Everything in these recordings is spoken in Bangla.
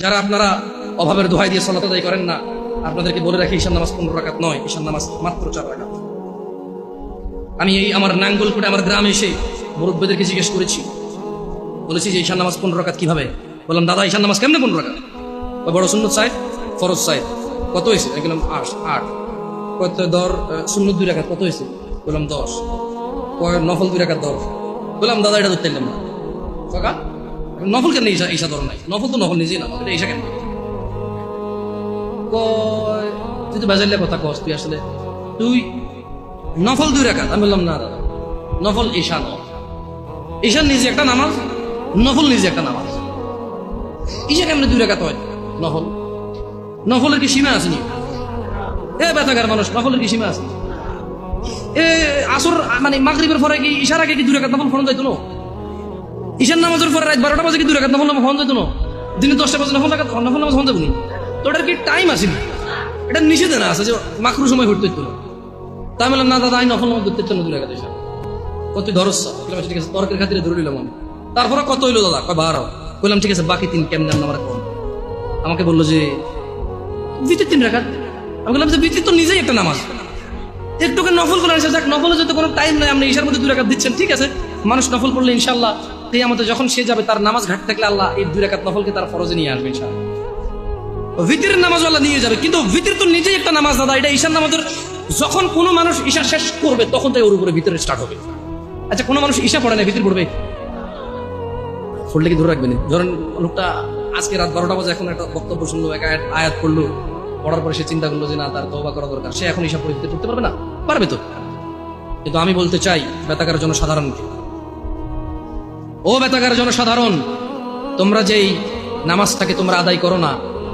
যারা আপনারা অভাবের দোহাই দিয়ে সালাত আদায় করেন না, আপনাদেরকে বলে রাখি ঈশান নামাজ 15 রাকাত নয়, ঈশান নামাজ মাত্র 4 রাকাত। আমি এই আমার নাঙ্গলকোটে আমার গ্রামে এসে মুরব্বীদেরকে জিজ্ঞেস করেছি, বলেছি যে ঈশান নামাজ 15 রাকাত কিভাবে? বললাম দাদা ঈশান নামাজ কেমনে 15 রাকাত? ওই বড় সুন্নত সাহেব ফরজ সাহেব কত হয়েছে? বললাম 8। কত দর সুন্নত 2 রাকাত কত হয়েছে? বললাম 10। নফল 2 রাকাত 10। বললাম দাদা এটা ধরতে না কাকা, নফল কেন ঈশা ধর নাই? নফল তো নফল নিজেই নামাজ, এটা ঈশা কেন? তুই তো বাজাইলে কথা কস, তুই আসলে তুই নফল 2 রাকাত। আমি বললাম না দাদা, নফল ঈশা নয়, ঈশা নিজে একটা নামাজ, নফল নিজে একটা নামাজ। ঈশা কেমন 2 রাকাত হয়? নফলের কি সীমা আছে নি? এ ব্যথাগার মানুষ, নফলের কি সীমা আছে? এ আসর মানে মাগরিবের পরে কি ঈশার আগে কি 2 রাকাত নফল ফরজ যাইতো না? ঈশার নামাজের পরে রাত 12টা বাজে কি 2 রাকাত নফল ফরজ যাইতো না? দিনে 10টা বাজে নফল নামাজ ফরজ যাবো নি? তো এটার কি টাইম আছে নি? এটা নিষেধ না আছে যে মাকরু সময় ঘুরতে হইতো না। তাই বললাম না দাদা আমি নফল নামাজ ধরতে হতো না 2 রাকাত ঈশা। কত ধরস? ঠিক আছে, তর্কের খাতিরে ধরে নিলাম আমি। তারপরে কত হইলো দাদা? কয় 12। বললাম ঠিক আছে, বাকি 3 কেমন আমার কোন? আমাকে বললো যে ভিতর 3 রাকাত। আমি বললাম যে ভিতর তো নিজেই একটা নামাজ, একটুকে নফল করে আসে যাক, নফলের যদি কোনো টাইম নাই, আপনি ঈশার মধ্যে 2 রাকাত দিচ্ছেন, ঠিক আছে। মানুষ নফল পড়লে ইনশাল্লাহ কিয়ামতে যখন সে যাবে তার নামাজ ঘাট থাকলে আল্লাহ এই 2 রাকাত নফলকে তার ফরজে নিয়ে আসবে ইনশাআল্লাহ। ভিতরের নামাজ আল্লাহ নিয়ে যাবে, কিন্তু ভিতর তো নিজেই একটা নামাজ দাদা। এটা ঈশার নামাজের যখন কোনো মানুষ ঈশা শেষ করবে তখন তাই ওর উপরে ভিতরে স্টার্ট হবে। আচ্ছা, কোনো মানুষ ঈশা পড়ে না, ভিতর পড়বে? পড়লে কি ধরে রাখবেন? ধরেন লোকটা আজকে রাত 12টা বাজে এখন একটা বক্তব্য শুনলো, এক আয়াত পড়লো, পড়ার পরে সে চিন্তা করলো যে না তার তওবা করা দরকার, সে এখন ঈশা পড়ে পড়তে পারবে না? পারবে তো। কিন্তু আমি বলতে চাই বেতাকার জনসাধারণকে, ও বেতাকার জনসাধারণ, তোমরা যেই নামাজটাকে তোমরা আদায় করো না,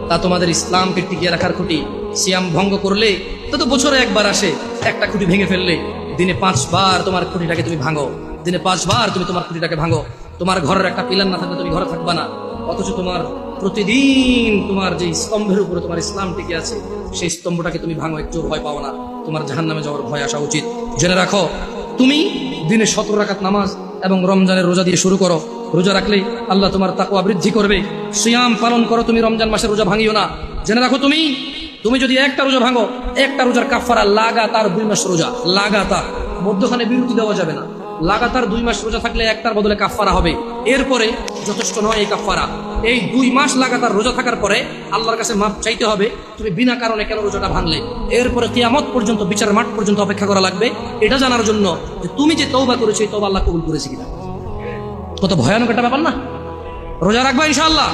তা তোমাদের ইসলামকে টিকিয়ে রাখার খুঁটি। সিয়াম ভঙ্গ করলে তো বছরে একবার আসে, একটা খুঁটি ভেঙে ফেললে দিনে 5 বার তোমার খুঁটিটাকে তুমি ভাঙো, দিনে 5 বার তুমি তোমার খুঁটিটাকে ভাঙো। তোমার ঘরের একটা পিলার না থাকলে তুমি ঘরে থাকবা না, অথচ তোমার প্রতিদিন তোমার যে স্তম্ভের উপরে তোমার ইসলাম টিকে আছে সেই স্তম্ভটাকে তুমি ভাঙো, একটু ভয় পাও না, তোমার জাহান্নামে যাওয়ার ভয় আসা উচিত। জেনে রাখো, তুমি দিনে 17 রাকাত নামাজ এবং রমজানের রোজা দিয়ে শুরু করো। রোজা রাখলে আল্লাহ তোমার তাকওয়া বৃদ্ধি করবে। সিয়াম পালন করো, তুমি রমজান মাসের রোজা ভাঙিও না। জেনে রাখো, তুমি যদি একটা রোজা ভাঙো, একটা রোজার কাফারা লাগাতার 2 মাস রোজা, লাগাতার, মধ্যখানে বিরতি দেওয়া যাবে না। লাগাতার 2 মাস রোজা থাকলে একটার বদলে কাফারা হবে। এরপরে যথেষ্ট নয় এই কাফারা, এই 2 মাস লাগাতার রোজা থাকার পরে আল্লাহর কাছে মাপ চাইতে হবে তুমি বিনা কারণে কেন রোজাটা ভাঙলে। এরপরে কিয়ামত পর্যন্ত, বিচার মাঠ পর্যন্ত অপেক্ষা করা লাগবে এটা জানার জন্য যে তুমি যে তওবা করেছো এই তওবা আল্লাহ কবুল করেছে কিনা। কত ভয়ানক একটা ব্যাপার না? রোজা রাখবা ইনশাআল্লাহ।